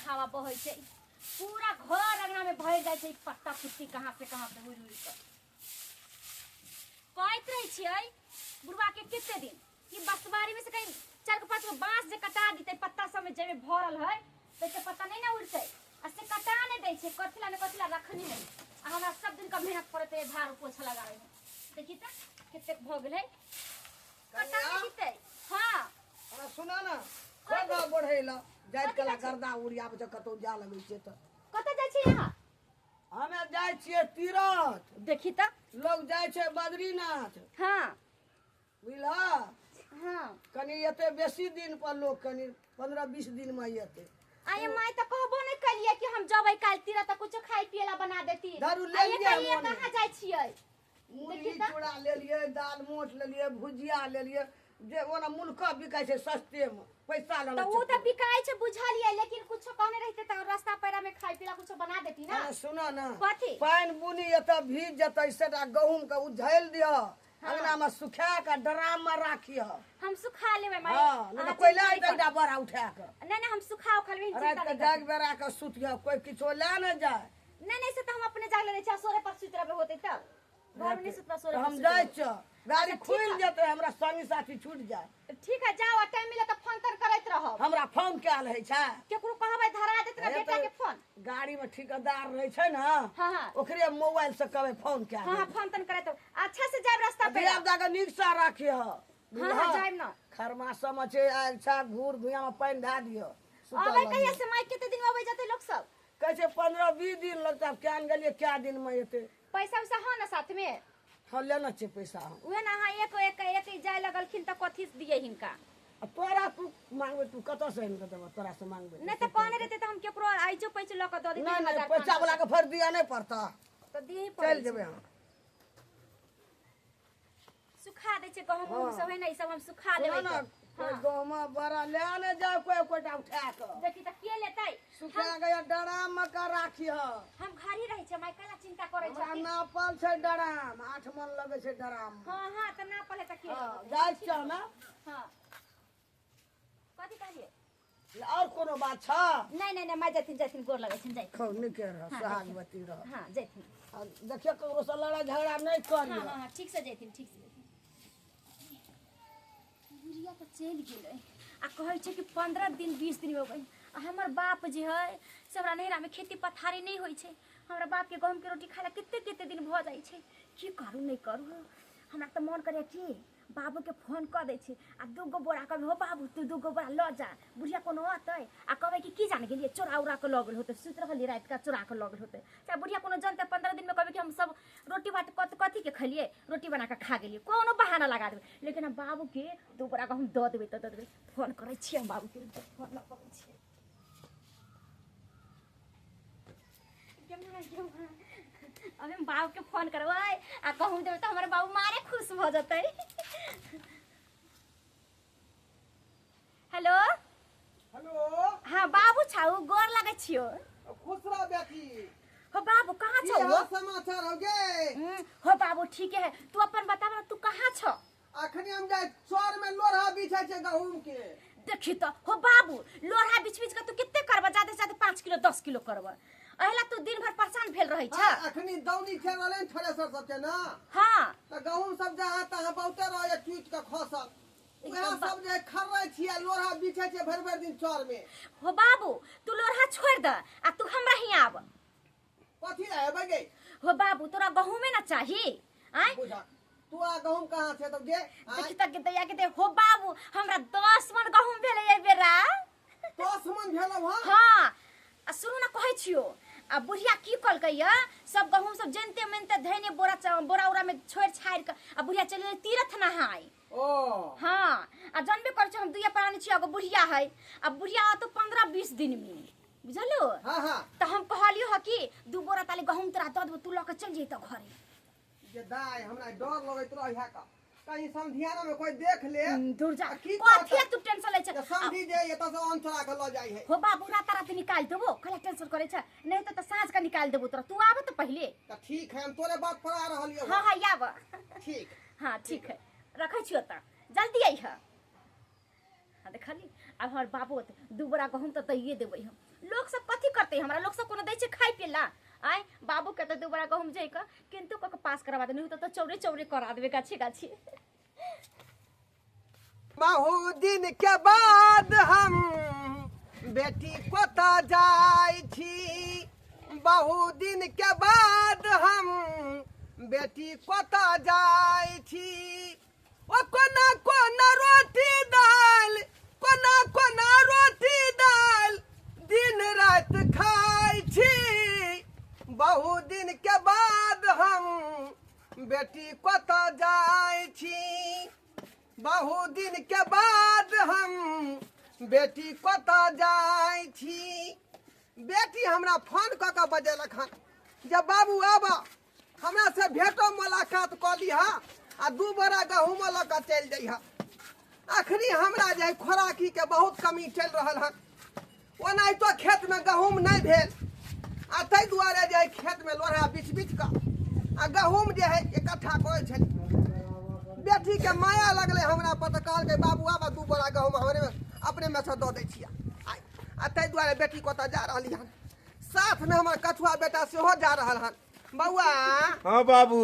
हवा बहै छै पूरा घर अंगना में भर जाय छै पत्ता पुत्ती कहां से उड़ उड़ कर कहत रही छियै बुढ़वा के कितने दिन कि बसवारी में से कहीं 4-5 गो बांस जे कटा दिते पत्ता सब में जे में भरल है तैसे पत्ता नहीं ना उड़ते आ से कटा नहीं दै छै कथिला रखनी नहीं आ हमरा सब दिन का मेहनत करते झाड़ पोछा लगावे में देखि त कितने भ गेल है कटा नहीं दिते हां अरे सुना ना कगा बढ़ेला जाइत कला गर्दा उड़िया पे कतो जा लगै छै त कत जाय छी यहां हमे जाय छियै तीरथ देखि त लोग जाय छै बद्रीनाथ हां बुझला हां कनी एते बेसी दिन पर लोग कनी 15-20 दिन में एते आये माय त कहबो नहीं कलिए कि हम जबै काल तीरथ त कुछ खाई पियला बना देती दारू ले लिया कहां जाय छियै मुरली चूड़ा ले लिए दाल मोट ले लिए भुजिया ले लिए जे ओना मुनका बिकाय छै सस्ते में पैसा ले तो वो त बिकाय छै बुझलिए लेकिन कुछ कहने रहते त रास्ता पैरा में खाई पियला कुछ बना देती ना सुना ना कथी पानी बुनी एत भीज जतै सेटा गहूम के उझैल दिय अंगना में सुखा के ड्राम में राखिय हम सुखा लेबै माय हां न त कोइला एकटा बड़ा उठा के नहीं हम सुखाओ खलबे रात के जाग बेरा के सुतिय कोई किछो ले न जाए नहीं से त हम अपने जाग ले छै सोरे पर सुत रहबे होते त घर में नहीं सुतबा सोरे हम जाय छ गाड़ी खुल जेते हमरा संगी साथी छूट जाए ठीक है जाओ टाइम मिले त फोन करैत रहब हमरा फोन कैल है छै केकरो कहबै धरा देत रह बेटा के फोन गाड़ी में ठेकेदार रहे छै ना हां ओकरे मोबाइल से कहबै फोन कैल हां फोन तन करैत अच्छा से जाब रास्ता पे अब जाके निकसा राखिय हां जाब ना खरमा सम छै आयल छ घूर भुइया में पानी धा दियो अबे कहिया से माय केते दिन में अबै जते लोग सब कहै छै 15-20 दिन लगता केन गेलिए क्या दिन में एते पैसा उसा हां ना साथ में हां लेना छै पैसा उहे ना हां एक जाय लगलखिन त कथि दिए हिनका तोरा तू मांगबे तू कत से हिनका देबो तोरा से मांगबे नहीं त कहने रहते त हम केकरो आइजो पैसे ल क द देती नहीं पैसा वाला के फर दिया नहीं पड़ता तो दिए चल जेबे हम सुखा दे छै गहूम सब है ना ई सब हम सुखा लेबै ना कोई गहमा बड़ा ले आने जाओ कोईटा उठा के देखि त के लेतै सुखा गया डराम में का राखी ह हम घर ही रहै छै माय कला चिंता करै छै हमरा नापल छै डराम 8 मन लगे छै डराम हां त नापल है त के जाय छ ना हां कथि कहलिए और कोनो बात छ नहीं मैं जतिन गोर लगै छै जाय खौ निके रह सहागवती रह हां जतिन देखिए ककरो से लड़ा झगड़ा नहीं करियो हां ठीक से जतिन ठीक से बुढ़िया त चल गेलै आ कहै छै कि 15 दिन 20 दिन हो गई हमर बाप जे है से हमरा नहिरा में खेती पथारी नहीं होई छै हमरा बाप के गहूम के रोटी खाला कितने दिन भ जाई छै की करू नहीं करू हमरा त मन करे कि बाबू के फोन क दै छी आ 2 गो बोरा कहबे हो बाबू तू 2 गो बोरा ल जा बुढ़िया कोनो होतै आ कहबे कि की जाने गेलिए चोरा उरा के ल गेल होतै सुत रहली रात का चोरा के ल गेल होतै चाहे बुढ़िया कोनो जानते 15 दिन में कहबे कि हम सब रोटी बाट कथि के खलिए रोटी बना के खा गेलिए कोनो बहाना लगा देबे लेकिन हम बाबू के 2 बोरा गहूम द देबे त द देबे फोन करै छी हम बाबू के फोन न करै छी अबे हम बाबू के फोन करबै आ कहूं देबे त हमर बाबू मारे खुश भ जतै हेलो हेलो हां बाबू छाऊ गोर लागै छियो खुश रह बेटी हो बाबू कहां छौ हो समाचार हो गे हो बाबू ठीक है तू अपन बता तू कहां छ अखनी हम जाय चोर में लोरहा बिछै छै गहूम के देखि त हो बाबू लोरहा बिछ बिछ के तू कितने करबा जादे जादे 5 किलो 10 किलो करबा अहला तू दिन भर परेशान भेल रहै छ अखनी दौनी खेल रहले थ्रेसर सब के ना हां त गहूम सब जहां तहां बहुते रह टूट के खसल उहा सब जे खर्रै छियै लोरहा बिछै छै भर भर दिन चोर में हो बाबू तू लोरहा छोड़ द आ तू हमरा हिया आब कथि आबे गे हो बाबू तोरा गहूमे ना चाही आय बुझा तू आ गहूम कहां छै तब गे देखि त के दैया के दे हो बाबू हमरा 10 मन गहूम भेलै ए बेरा 10 मन भेलौ हां आ सुनु ना कहै छियो आ बुढ़िया की कलकैया सब गहूम सब जनते मनते धैने बोरा उरा में छोड़ छाड़ के आ बुढ़िया चले तीरथ नहाय ओ हां आ जानबे कर छ हम दुइया प्राणी छी एगो बुढ़िया है आ बुढ़िया तो 15-20 दिन में बुझलो हां त हम कहलियो ह कि 2 बोरा ताले गहूम तोरा द देबो तू ल के चल जई त घरे जे दाय हमरा डर लगैत रह का कहीं समधियाना में कोई देख ले दूर जा की कथि तू टेंशन ले छ समझी जे एत से अंतरा के ल जाई है हो बाबू रात रात निकाल देबो कला टेंशन करे छ नहीं त साँझ का निकाल देबो तोरा तू आबे त पहले त ठीक है हम तोरे बात पर आ रहलियो हां हां आब ठीक हां ठीक है रखै छियो त जल्दी आई ह हां देखली अब हमार बाबू दू बड़ा गहूम तो दैये देबै हम। लोग सब कथी करते हमरा, लोग सब कोनो दै छै खाइ पिए ला। आय बाबू के तो दू बड़ा गहूम जै का किंतु क पास करवा दे, नहीं तो चौरे चौरे करा देबे गाछी गाछी। बहुत दिन के बाद हम बेटी कोता जाय छी, बहुत दिन के बाद हम बेटी कोता जाय छी। ओ कोना कोना रोटी दाल, कोना कोना रोटी दाल दिन रात खाय छी। बहुत दिन के बाद हम बेटी कोता जाय छी, बहुत दिन के बाद हम बेटी कोता जाय छी। बेटी हमरा फोन क के बजेलक हन जब बाबू आबा हमरा से भेटो मुलाकात क लिहा आ दू बड़ा गहूम ल के चल जइहा। अखनी हमरा जे खोराकी के बहुत कमी चल रहल हन, ओनाहितो खेत में गहूम नहीं भेल आ ताहि दुआरे जे खेत में लोढ़ा बिछ बिछ के आ गहूम जे है इकट्ठा करे छली। बेटी के माया लगले हमरा पता कहल के बाबू आबा दू बड़ा गहूम हमरे अपने में से दो दै छिया। आ ताहि दुआरे बेटी कोता जा रहली हन, साथ में हमर कछुआ बेटा सेहो जा रहल हन। बउआ हाँ बाबू।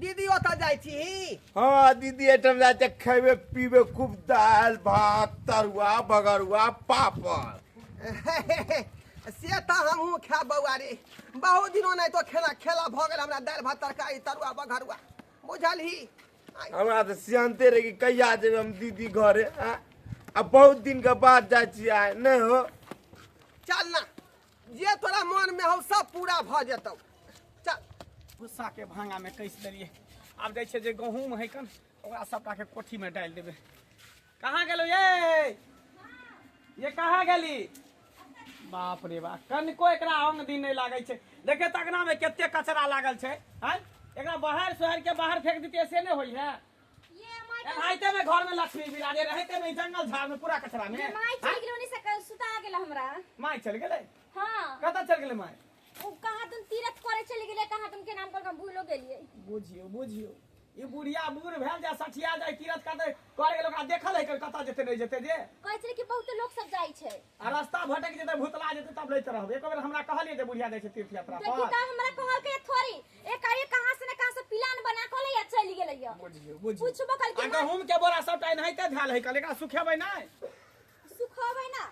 दीदी ओता जाय छी। हाँ दीदी एटम जाते खेबे पीबे खूब दाल भात तरुआ बगरुआ पापड़। से तो हमहूँ खा बउआ रे, बहुत दिनों नहीं तो खेला भ गेल हमरा दाल भात तरकारी तरुआ बगरुआ बुझलही। हमरा तो सियानते रहे कि कहिया जेबे हम दीदी घरे। अब बहुत दिन के बाद जाय छी आय नहीं हो। चल ना, जे तोरा मन में हो सब पूरा भ जेतौ। चल भूसा के भांगा में कैस देलिए। अब जाइ छै जे गहूम है कन ओकरा सबटा के कोठी में डाल देबे। कहाँ गेलो ये कहाँ गेली? बाप रे बाप, कनको एकरा अंग दिन नहीं लागै छै। देखे तगना में केते कचरा लागल छै। हैं एकरा बाहर शहर के बाहर फेंक देती ऐसे नहीं होई है। रहते में घर में लक्ष्मी बिराजे, रहते में जंगल झाड़ में पूरा कचरा में माई चल गेलो नि से सुता गेल हमरा। माय चल गेले? हां कतऽ चल गेले माय? ओ कहाँ तुम तीरथ करे चल गेले, कहाँ तुम के नाम पर हम भूलो गेलिए। बुझियो बुझियो ई बुढ़िया बूढ़ भेल जा सठिया जाय तीरथ करे गेल, ओकरा देखल है कतऽ जेते नहीं जेते जे कहै छै कि बहुत लोग सब जाय छै आ रास्ता भटक जेते भूतला जेते तब लैत रहब। एक बेर हमरा कहलिए जे बुढ़िया जाय छै तीर्थ यात्रा देखी पर। त हमरा कहल के थोड़ी एक आए कहाँ से न कहाँ से प्लान बना के ले चल गेले ये। बुझियो बुझियो पूछबो कल के गहूम के बोरा सबटा एनाहिते धाल है कल, एकरा सुखेबै नहीं सुखबै ना।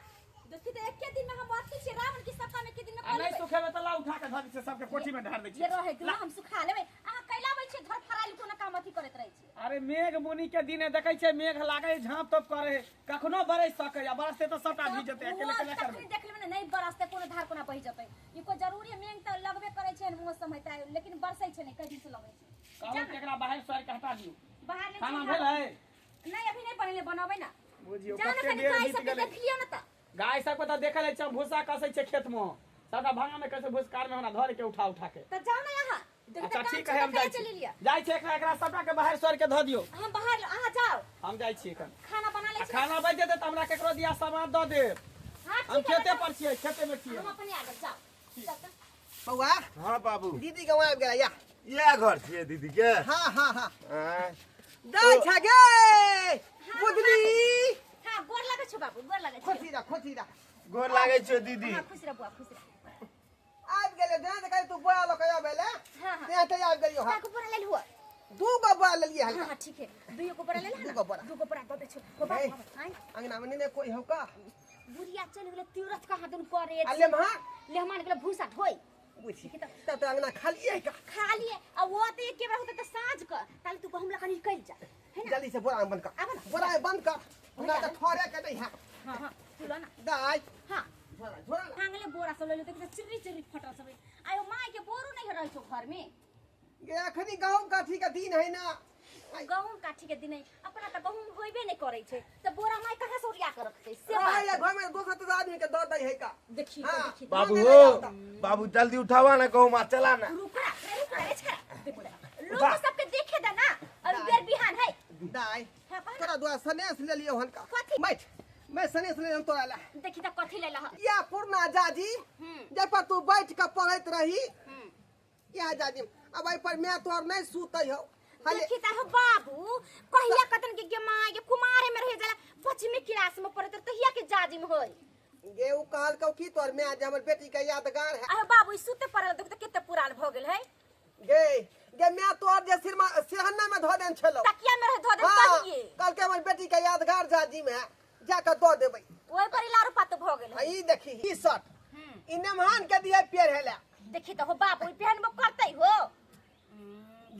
देखी त एक दिन में हम बात छी रावण की सत्ता में के दिन में आ नहीं सुखेबै त ला उठा के धर से सबके कोठी में ढार दै छी। ये रहे तू हम सुखा लेबै। आ कैलाबै छै घर फराइल कोनो काम अथी करत रहै छै। अरे मेघ मुनि के दिने देखै छै मेघ लागे झाँप तोप करे, कखनो बरस सकै या बरसते तो सबटा भीज जेतै। अकेले केना करबै? देख लेबै नहीं बरसते कोनो धार कोना बहि जेतै। ई को जरूरी मेघ त लगबे करै छै मौसम है त लेकिन बरसै छै नहीं कहीं से लगै छै। कहलौ कि एकरा बाहर सर के हटा दियौ। बाहर ले खाना भेल है? नहीं अभी नहीं बनेले, बनबै ना। बुझियो जाने कते कनी देर गाय बीत सब गेलै। देख लियो ना त गाय सबके तऽ देखल है भूसा कसै छै खेत में, सबटा भांगा में कैसे भूसकार में हमरा धर के उठा के। त जाओ ना यहाँ। अच्छा ठीक है हम जाइ छी। जाइ छी एकरा सबटा के बाहर सर के ध दियौ। हम बाहर अहाँ जाओ। हम जाइ छी एखन। खाना बना ले छी। खाना बच जेतै त हमरा केकरो दिया सामान द देब। हां हम खेते पर छियै, खेते में छियै। हम अपने आ जाओ। चल त बउआ हाँ बाबू। दीदी गाँव आबि गेला या। ये घर छिए दीदी के? हाँ हाँ हाँ आय, जाय छ गे बुझली। हां गोर लागै छ बाबू, गोर लागै छ। खोसी रा गोर लागे छो दीदी। हां खुश रह बुआ, खुश रह। आबि गेले जहाँ से कहीं तू बोया लो कया बेले हां हां ते ते आबि गेलियो। का को बड़ा ले हुआ। दू गो बोया लेलिए हां हल्का। हां ठीक है। दुइयो को बड़ा ले ले। दू गो बड़ा। दो को बड़ा दे छ। को नहीं। बात हां अंगना में ने कोई हो का बुढ़िया चल गेले तीरथ कहाँ दुन करे। अले मां ले मान गेले भूसा ढोई बुझी त अंगना खाली है का। खा लिए आ वो तो एक के बार होता त साँझ क ताले तू गहुम ला कनी निकल जा है ना। जल्दी से बोरा में बंद कर। आवा ना। बोरा में बंद कर ना तो ठोरे के नहीं है। हां हां तुला ना। दाई हां झोरा हांगले बोरा सब ले ले त चिरी चिरी फटा सब। आयो माई के बोरू नहीं रहै छो घर में। ये अखनी गहूम काठी का दिन है ना। गहुम काठी के दिन अपना त गहुम होइबे नहीं करे छै त बोरा माई कहाँ से उरिया के रखते से आ ये घर में 200 आदमी के दो दई है का। देखी हाँ। देखी बाबू हो बाबू जल्दी उठावा ना कहूँ मा चला ना। रुक रे छा देखो लोग सबके देखे दा ना और बेर बिहान है। दाई हां पा तोरा दुआ सनेस ले लियो हल्का। कथी? बैठ मैं सनेस ले हम तोरा ला। देखी त कथी ले लह। या पूर्णा जाजी जे पर तू बैठ के पढ़त रही या जाजी अब आई पर मैं तोर नहीं सूतई हो। देखी त हो बाबू कहिया कतन के माई के कुमारे में रह जाला पश्चिमी क्लास में पढ़े तो हिया के जाजिम होई गे उ कहल कौ की तोर में आज हमर बेटी के यादगार है। अरे बाबू ई सुते पड़ल देख त केते पुरान भ गेल है गे गे मैं तोर जे सिरहन्ना में धो देन छलो तकिया में रह धो दे हाँ, कहिए कल के हमर बेटी के यादगार जाजी में जाकर दो देबै। ओइ पर लारू पात भ गेल है ई देखी ई शर्ट इ नमहान के दिए पेड़ हेला देखी त हो बाबू ई पहन में करतै हो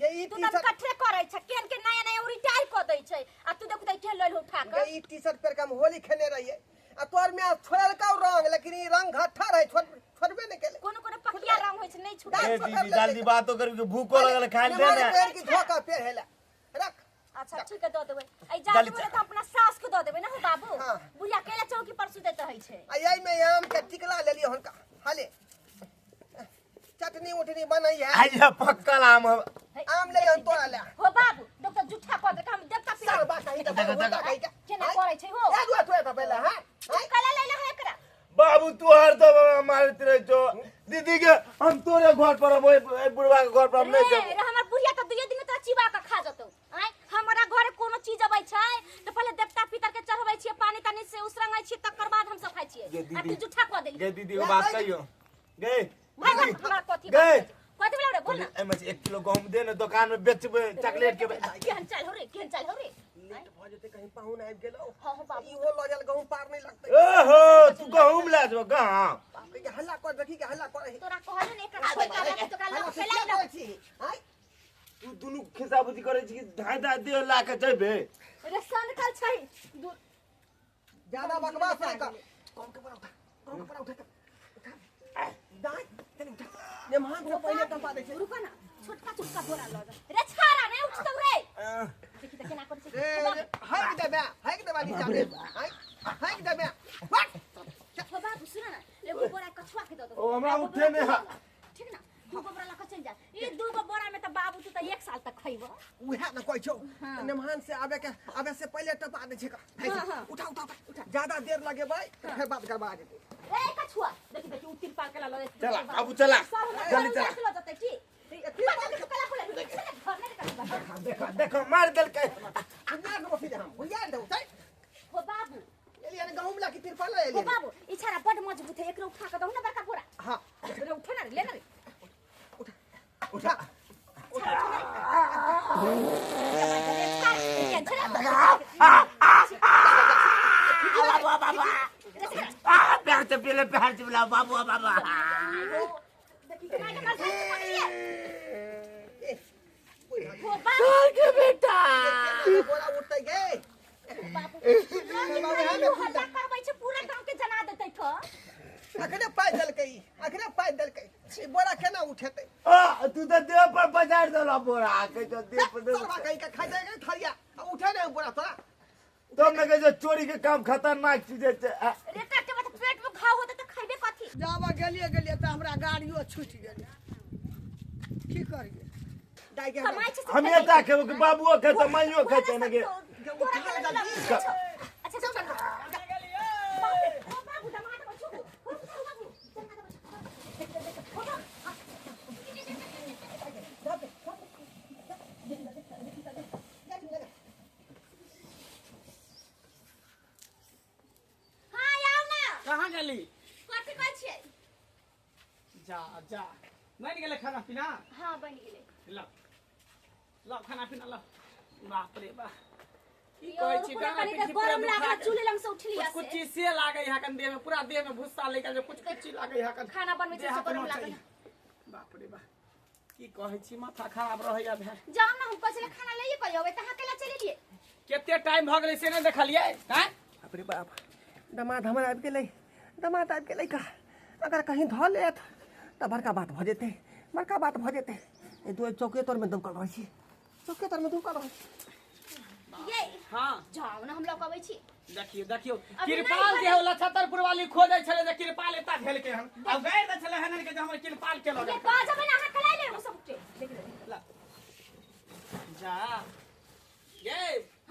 गे ई तू टी त शर्ट कठरे करै छ केन के नया नया रिटायर क दै छै आ तू देखु त के लइल उठा गे के ई टी शर्ट पर हम होली खेले रहिए आ तोर में छोड़ल का रंग लेकिन ई रंग घट्ठा रहे छोड़बे नहीं केले। कोनो कोनो पकिया रंग होय छै नहीं छुटा ए दीदी जल्दी बातो कर के भूखो लगल खाए दे हमारे ना पेड़ की धोखा पेड़ हेला रख। अच्छा ठीक है दो देबै आई जा जल्दी बोले त अपना सास को दो देबै ना हो बाबू हाँ। बुढ़िया केला चौकी पर सुतैत रहै छै आ यही में आम के टिकला ले लियो हनका हाले चटनी उठनी बनई है आज पक्का आम आम ले लियो तोरा ले हो बाबू डॉक्टर झूठा कह दे हम देवता सर पिला बा कहीं का केना करै छै हो ए दुआ तोरा पहले हां कला ले ले एकरा बाबू तू हर तो मारत रहे जो दीदी के हम तोरे घर पर हम बुढ़वा के घर पर हम नहीं रे हमर बुढ़िया त दुए दिन में त चिबा के खा जतौ आय हमरा घरे कोनो चीज अबै छै त पहले देवता पितर के चढ़बै छियै पानी तानी से उसरंगै छियै तकर बाद हम सब खाइ छियै आ तू झूठा कह देली गे दीदी वो बात कहियो गे भाई हमरा कथि गए। कथि बोल रे बोल ना एमे से 1 किलो गहूम दे ना दुकान में बेचबे चॉकलेट के केहन चल हो रे केहन चल हो रे लेट भ जते कहीं पाहुन आबि गेलो हां हो बाबू ई हो लजल गहूं पार नहीं लगते ओहो तू गहूम ला जो कहां बाप रे हल्ला कर देखी के हल्ला करे तोरा कहले ने एकरा छोड़ के तोरा लोग खेलाई ना हाय तू दुनु खिसाबुती करे छी ढाई ढाई दे ला के जइबे रे सन कल छै ज्यादा बकवास नहीं कर कौन के बड़ा उठा दाई चल उठा ने महान को पहले टपा दे रुको ना छोटका छोटका बोरा ल रे छारा नहीं उठतौ रे देखि त केना कर छै हाय के दबा नी जाने हाय के दबा हट हो बाबू सुन ना एगो बोरा कछुआ के दो दो ओ हमरा उठे ने ठीक ना दूगो बोरा ला चल जा ई दूगो बोरा में त बाबू तू त 1 साल तक खइबो उहे न कोइ छौ नेमान से आबे से पहले टपा दे छै का उठा ज्यादा देर लगे भाई फिर बात करबा देते ए कछुआ देखि देखि उतिर पार के ला ले चला बाबू चला जल्दी चला चला जते की कला खोले देखो देखो मार देल के उन्यार न बसी हम उन्यार दो चल हो बाबू एलिया ने गहूम ला की तिरपाल ले हो एलिया बाबू ई छारा बड मजबूत है एकरो उठा के दहु ना बड़का बोरा हां रे उठा ना रे ले ना रे उठा प्यार से पहले प्यार से बुला बाबू बाबा बेटा बोला उठते गए पूरा गांव के जना देते थ अखने पैदल कई ई बोरा केना उठेते तू तो देह पर बाजार दला बोरा के जो देह पर तोरा कहीं का खा जाएगा थरिया उठे नहीं बोरा तोरा तो मैं कहे जो चोरी के काम खतरनाक चीज है रेटा के मतलब पेट में घाव होते त खइबे कथि जाबा गेलिए त हमरा गाड़ियो छूट गेल की करिए दाई के कमाई छै हम ये ता के बाबूओ के तो माइयो के तो ना के अच्छा चल बाबू दमाद को छू कहां गेली कथि कहै छियै जा जा नहीं गेले खाना पीना हां बन गेलै ला ला खाना पीना ला बाप रे बा की यो कहै छी पूरा गाना कनी के गरम लागल चूल्हे लंग से उठली कुछ चीज से लागे है कन देह में पूरा देह में भुस्सा लेके जो कुछ चीज लागे है कन खाना बनबै छै से गरम लागल बाप रे बा की कहै छी माथा खराब रहैया भै जाओ ना हम कहले खाना लइए कहियो त हकेला चली लिए केते टाइम भ गेलै से नहीं देखलिए हैं बाप रे बाप दमाद हमर आबि गेलै दमाद आबि गेलै का अगर कहीं धो लेत त बड़का बात भ जेतै ए दो चौके तोर में दमकल रहै छी चौके तोर में दमकल रहै ये हां जाओ ना हम लोग कहै छी देखियो कृपाल जे होला छतरपुर वाली खोजै छले जे कृपाल एता भेल के हम अब गैर द छले हनन के जे हमर कृपाल के लगे ये बाज में ना हकेला ले हम सब के देख ला जा ये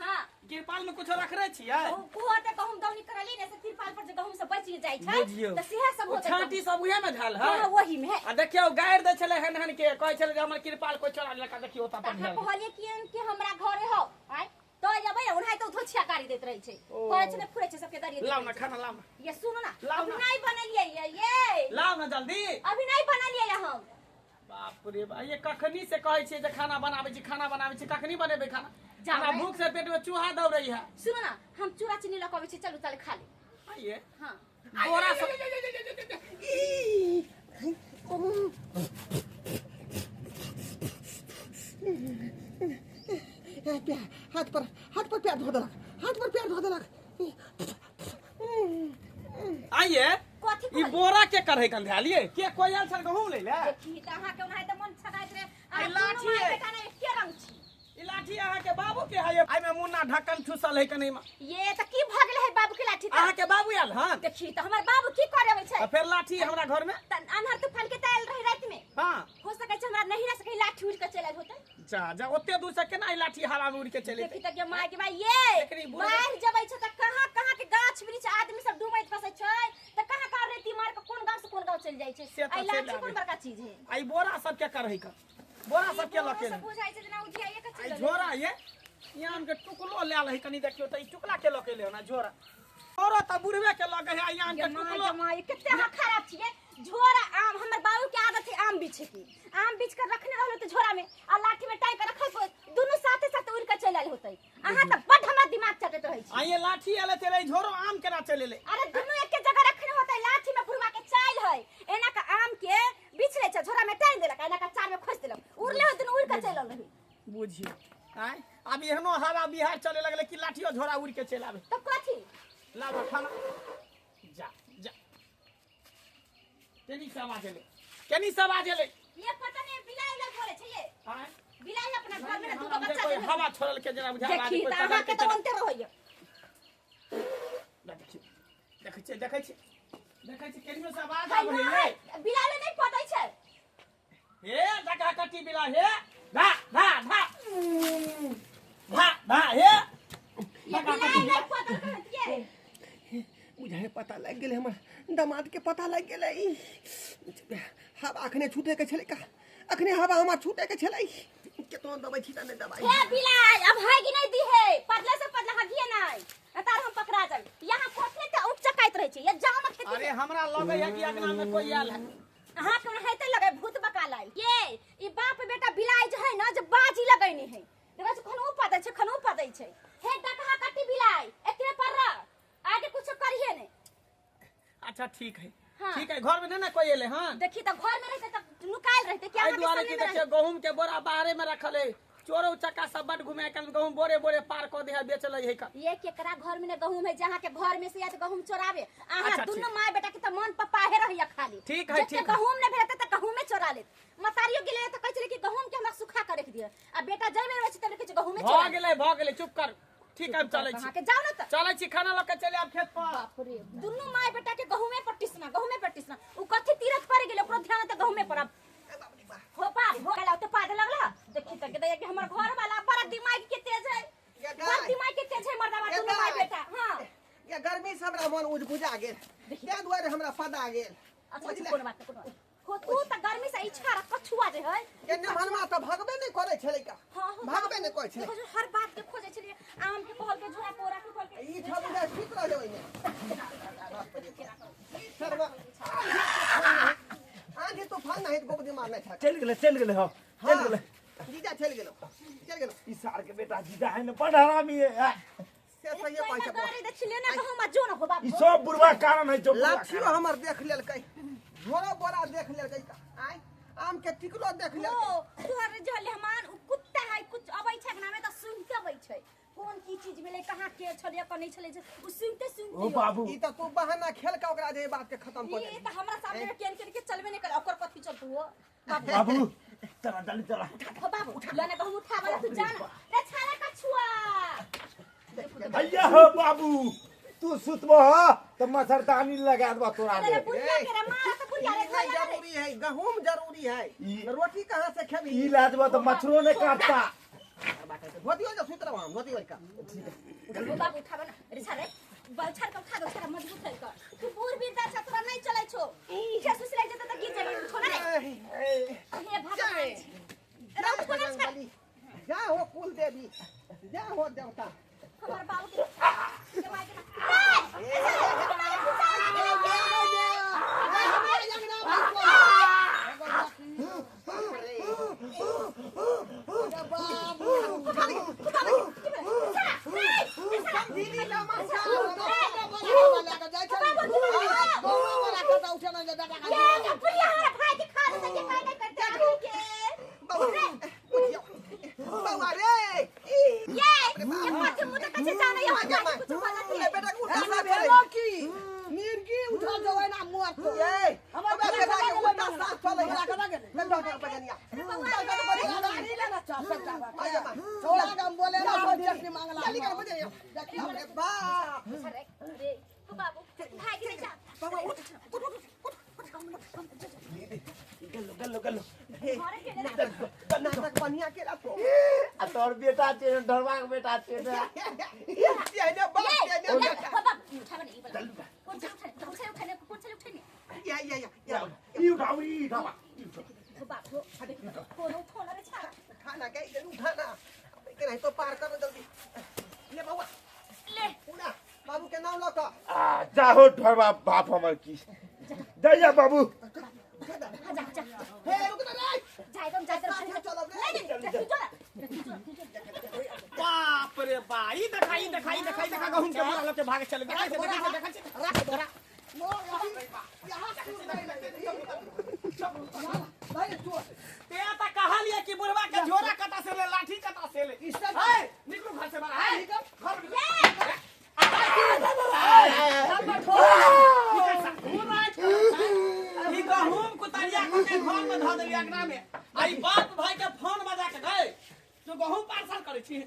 हां कृपाल में कुछ रख रहे छियै को त कहूं दौनी करली ने से तिरपाल पर जे गहूं से बच जाय छै बुझियो त सेहे सब होते छाटी सब उहे में धल है हां वही में आ देखियो गैर द छले हनन के कहै छले जे हमर कृपाल को चोरा लेका देखियो ओता पर कहलिए कि हमरा घरे हो आय तो जबै नहीं उन्हाई तो धोछिया गाड़ी देत रही छे करे छे ने फुरे छे सबके गाड़ी लाओ ना खाना लाओ ना ये सुनो ना लाओ अभी ना। नहीं बनलिए ये लाओ ना जल्दी अभी नहीं बनलिए हम बाप रे बा ये कखनी से कहै छै जे खाना बनाबै छी कखनी बनेबै खाना जाओ हमरा भाई। भूख से पेट में चूहा दौड़ रही है सुनो ना हम चूड़ा चीनी लगा छे चलू चल खा ले आइए हां बोरा सब हाथ पर पैर धो देलक आइए कथी ई बोरा के करहे कंधालिए के कोई आल छल गहूं ले ले देखी त अहाँ के उन्हाई त मन छकाइत रे आई लाठी है। बेटा ने के रंग छी ई लाठी अहाँ के बाबू के है आई में मुन्ना ढक्कन ठुसल है कनी में ये त की भ गेल है बाबू के लाठी अहाँ के बाबू आल हां देखी त हमर बाबू की करे आबै छै फिर लाठी हमरा घर में अनहर तूफान के ताल रही रात में हां हो सकै छै हमरा नहीं रह सकै लाठी उड़ के चलल होतै जा जा ओते दूर से केना ई लाठी हवा में उड़ के चले देखी त के माय के भाई ये एकरी बुढ़े- बाहर जबै छै त कहां के गाछ वृक्ष आदमी सब डूबैत फसै छै त कहां रेती मार के कोन गांव से कोन गांव चल जाइ छै से त आई चलि लाठी आबै। कोन बड़का चीज है आई बोरा सब के करहे का बोरा सब के लके सब बुझाइ छै जेना उधिया एक आई चीज झोरा ये याम के टुकलो ले लही कनी देखियो त ई टुकला के लके ले ना झोरा झोरा त बुढ़वे के लगे है याम के टुकलो माय किते हा खराब छिए झोरा आम हमर बाबू के आदत है आम बिछे की आम बिछ कर रखने रहलो त झोरा में आ लाठी में टाई कर रखल तो दोनों साथे साथे उड़ के चल आइल होतै अहाँ त बड हमरा दिमाग चटत रहै छी आई ये लाठी आले तेरे झोरो आम केना चले ले अरे दोनों एक के जगह रखने होतै लाठी में फुरवा के चाइल है एना का आम के बिछ ले छ झोरा में टाई देलक एना का चार में खोस देलक उड़ले हो दोनों उड़ के चल रही बुझियो आय अब एहनो हवा बिहार चले लगले कि लाठियो झोरा उड़ के चल आवे तो कथी लावा खाना जा जा केनी सब आ गेले ये पता नहीं बिलाई लग बोले छै ये आय बिलाई अपना घर में दू हम बच्चा कोई दे हवा छोड़ल के जना बुझा देखी त अहाँ के तो अंते रहइए देखै छी केनियो सब आ हाय जाबे हाय हे बिलाई नहीं पतै छै हे जगह कटी बिला हे धा धा धा धा धा हे ये बिलाई नहीं पतै कहतिए बुझाए पता लग गेलै हमर दामाद के पता लग गेलै हवा अखने छूटे के छलै का अखने हवा हमरा छूटे के छलै केतना दबाई छी त नहीं दबाई हे बिलाई अब हागी नहीं दी है पतला से पतला हागिए नहीं तार हम पकड़ा जाई यहां कोठले के उठ चकाइत रहे छै ये जाम में खेती अरे हमरा लगे है कि अगना में कोई आल है अहाँ के हेते लगे भूत बका लाई ये ई बाप बेटा बिलाई जे है ना जे बाजी लगैनी है देखा छै खनो पदै छै हे डकहा कट्टी बिलाई एकरे पर रह आगे कुछ करिए नहीं अच्छा ठीक है हाँ। ठीक है घर में नहीं ना कोई एले हां देखी त घर में रहते त लुकायल रहते क्या आई अहाँ के द्वारे सामने की में देखिए गहूम के बोरा बाहरे में रखल है चोरो चक्का सब बड घुमे के गहूम बोरे बोरे पार कर दे है बेचल है का ये केकरा घर में गहूम है जहाँ के घर में से या तो गहूम चोरावे अहाँ अच्छा, दुनु ठीक। माय बेटा के त मन पपाहे रहिया खाली ठीक है, जते ठीक है। गहूम ने भेटते त गहूम में चोरा ले मतारियो गेले त कहै छले कि गहूम के हमरा सुखा के रख दिए आ बेटा जय में रहै त लिखै छै गहूम में चोरा भ गेले चुप कर ठीक है हम चलै अहाँ छी के जाओ न त चलै छी खाना लेके चले आब खेत पर बाप रे दुनु माय बेटा के गहूमे पट्टिसना उ कथि तीरथ पर गेले ओकरो ध्यान त गहूमे पर अब हो पा हो गेला त पाद लगला देखि त के कि हमर घर वाला बड़ा दिमाग के तेज है ये बड़ा गाय। दिमाग के तेज है मर्दावा ये दुनु माय गाय। बेटा हां या गर्मी से हमरा मन उजबुजा गेल त्या दुआरे हमरा पदा गेल अच्छा कोन बात हो तू त गर्मी से इच्छा रख कछुआ जे है एने मनमा त भगबे नहीं करे छलै का हां भगबे नहीं करे छलै देखो जो हर बात के खोजे छलिए आम के कहल के झोरा पोरा के कहल के ई ठबुजा ठीक रह जाई ने सर्व आंधी तूफान नहीं गोब दिमाग नहीं था चल गेले हो चल गेले जीजा चल गेलो ई सार के बेटा जीजा है न बड़ हरामी है से सही पैसा गाड़ी देख लिए ना कहूं मा जो न हो बाप ई सब बुढ़वा कारण है जो बुढ़वा लाठियो कारण। हमर देख लेलकै झोरा बोरा देख लेलकै आय आम के टिकलो देख लेलकै ओ तोहर जले हमान उ कुत्ता है कुछ अबै छै ना में त सुनते अबै छै कोन की चीज मिले कहां के छले क नहीं छले उ सुनते ओ बाबू ई त तू बहाना खेल के ओकरा जे बात के खत्म कर ये त हमरा सामने में केन के चलबे नहीं करे ओकर कथि चलतू हो बाबू चला जल्दी चला हो बाबू लने कहूं उठा वाला तू जान रे छाला कछुआ भैया हो बाबू तू सुतबो हो तो मच्छरदानी लगा दबा तोरा अरे ले बुढ़िया के रे मां त बुढ़िया रे नहीं जरूरी है गहूम जरूरी है रोटी कहां से खेबी ई लाजबा तो मच्छरों ने काटता धोतियो जो सुत रहा धोती वाली का वो बाबू उठावा ना रे छाले बलछर के उठा दो छाला मजबूत है का तू पूर बीरदा छतरा नहीं चलै छो इहे सुसले जत त गिर जाबे छोना रे हे भगवान रे छोना छा जा हो कुल देवी जा हो देवता तो उठे ना दादा का ये पुलिया हमारा भाई के खा दे के काय नहीं करते आदमी के बाबा रे ये माथे मुंह कैसे जाने यहाँ जाने कुछ बोला नहीं बेटा उठा ना ना बेटा की मिर्गी उठा दो ना मुआर तो ए हमार बेटा के उल्टा साथ चले बड़ा कदा गेले बेटा के बजनिया गाड़ी लेना चाह सकता है छोड़ा हम बोले ना कोई चटनी मांगला जल्दी कर बजनिया अरे बाप अरे बाबू भाई के जा बाबा उठ गल्लो गल्लो घरे के नाटक बढ़िया केला तो आ तोर बेटा छे ढरवा के बेटा छे ना ये ने बाप ये ने बाबा उठा नहीं बोला कौन से उठाने कौन से उठाने या ई उठाओ ई उठाओ बाबू फोन रे छा खाना के इधर उठाना के नहीं तो पार कर जल्दी ले बाबा ले उड़ा बाबू के नाम लो आ जाहो ढरवा बाप हमर की जा बाबू जा जा हे रुक ना रे जाए चलो बाप रे बा ई देखा गहुम के मार के भागे चले देखा रख धरा मोर यहां भाई तू ते आता कहा लिया कि बुढ़वा के झोरा कटा से ले लाठी कटा से ले इससे है निकलो घर से बाहर है निकल घर ई गहुम कुतरिया के घर में ध देलिया एकरा में आई बाप भाई के फोन बजा के गए तू गहुम पार्सल करे छी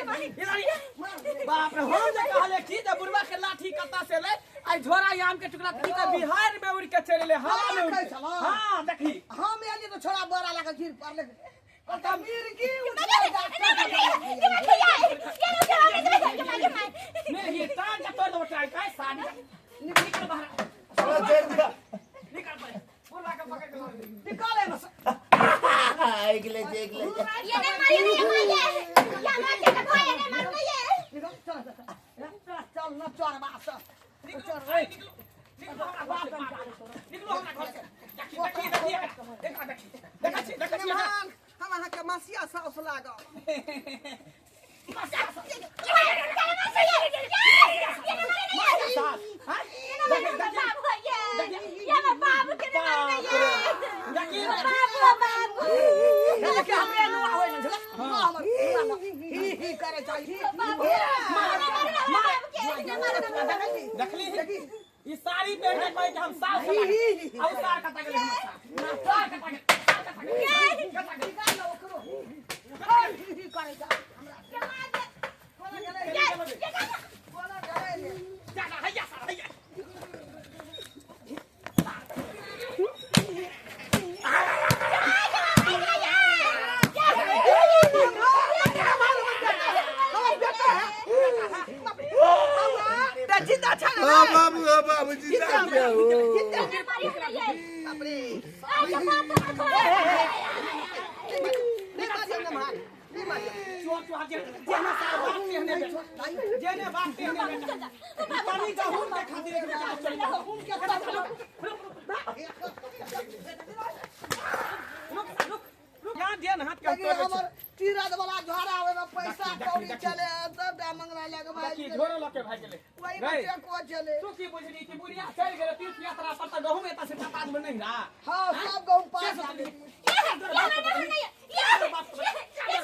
बाप रे हम जे कहले की जे बुढ़वा के लाठी कता से ले आई झोरा आम के टुकड़ा की त बिहार में उड़ के चले ले हवा में उड़ के। हां देखी हम एली तो छोड़ा बोरा लगा गिर पर ले कहता मिर्गी नहीं ये टांग के तोड़ दो टाई काय साड़ी निकल बाहर चलो देर दिया निकल पड़े बुढ़वा के पकड़ के मार दे निकाले बस एक ले निकल चल न चोर बास निकलो निकलो हमरा घर से देखी मेहमान हम अहाँ के मसिया साउस लागो के हमरे नु आवे न हमर ही करे चाहिए देखली ई साड़ी पहन के कोई हम साफ अब सार कटा गेले हम सार कटा गेले निकाल लो ओकरो ही करे जा कोना करे जाना हैया सार हैया जिंदा छा बाबू जिंदा क्या हो जेने बात पानी का हुन के खातिर यहाँ देन हाथ के कि हमर तीरथ वाला झोरा आवे में पैसा कौड़ी चले तब मंगला लगे भाई की झोरो लके भाई गेले वही बच्चे को चले तू की बुझली कि बुढ़िया चल गेले तीर्थ यात्रा पर त गहूं एता से पास में नहीं रहा हां सब गहूं पास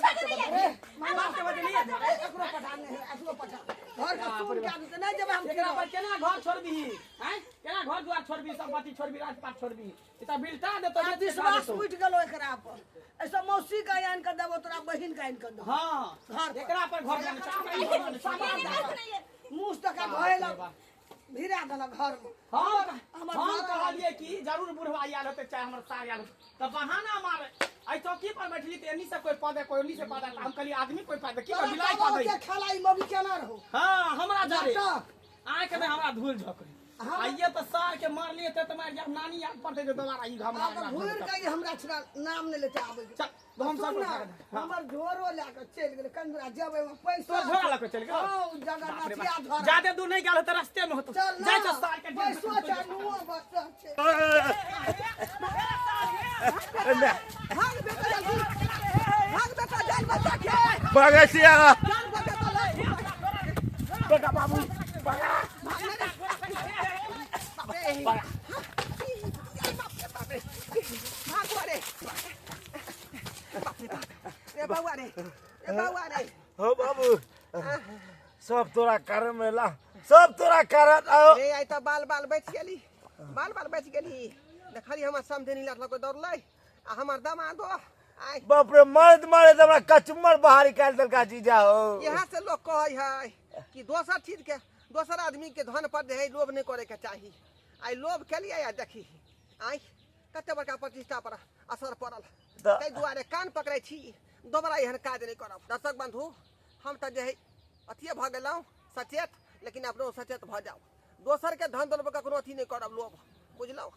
बाप के बदली एकरो पठान नहीं एकरो पठान घर का सुन के आदमी नहीं जब हम केना पर केना घर छोड़ दी हैं केना घर दुआर छोड़ दी सब बाती छोड़ दी राजपाट छोड़ दी इता बिल्टा दे तो विश्वास उठ गेलो एकरा पर ऐसा मौसी का यान कर देबो तोरा बहिन का यान कर दो हां घर एकरा पर घर मुंह तक भएला भिरा देला घर में हां हम कहलिए कि जरूर बुढ़वा आयल होते चाहे हमर सार आयल तो बहाना मारे आई चौकी पर बैठली त एनी से कोई पदे कोई ओनी से पदे हम कहली आदमी कोई पदे की बिलाई पदे के खलाई मबी केना रहो हां हमरा जारे जाता आंख में हमरा धूल झोंकरी आइए तो सार के मार लिए तो तुम्हारे जब नानी याद पड़ते जो दोबारा ई हमरा अब भूल गई हमरा छरा नाम ने लेते आबे चल तो हम सब हमर झोरो लाके चल गेले कंगरा जबे में पैसा तो झोरा लके चल गयो हां जगन्नाथिया धर ज्यादा दूर नहीं गेल तो रास्ते में होतो चल जाय तो सार के पैसा चानुआ बच्चा छे भाग बेटा जल्दी भाग बेटा जान बचा के भागे सिया जान बचा तो ले बेटा बाबू बाप रे बाप रे भाग रे बाप रे बाप रे बाबा रे हो बाबू सब तोरा कारण में ला सब तोरा कारण आओ ए आई तो बाल बच गेली देखली हमर समझे लाख को दौड़लै आ हमर दामादो आई बाप रे मर्द मारे तो हमरा कचुम्बर बाहर निकाल देलका जीजा हो यहाँ से लोग कहै है कि दोसर चीज के दोसर आदमी के धन पर है लोभ नहीं करे के चाहिए आई लोभ के लिए या देखी आई कते बड़का प्रतिष्ठा पर असर पड़ल ताहि दुआरे कान पकड़े छी दोबारा एहन काज नहीं करब दर्शक बंधु हम तो जे अथिए भ गेलहुँ सचेत लेकिन अपनो सचेत भ जाओ दोसर के धन दौलत पर ककरो अथी नहीं करब लोभ बुझलहुँ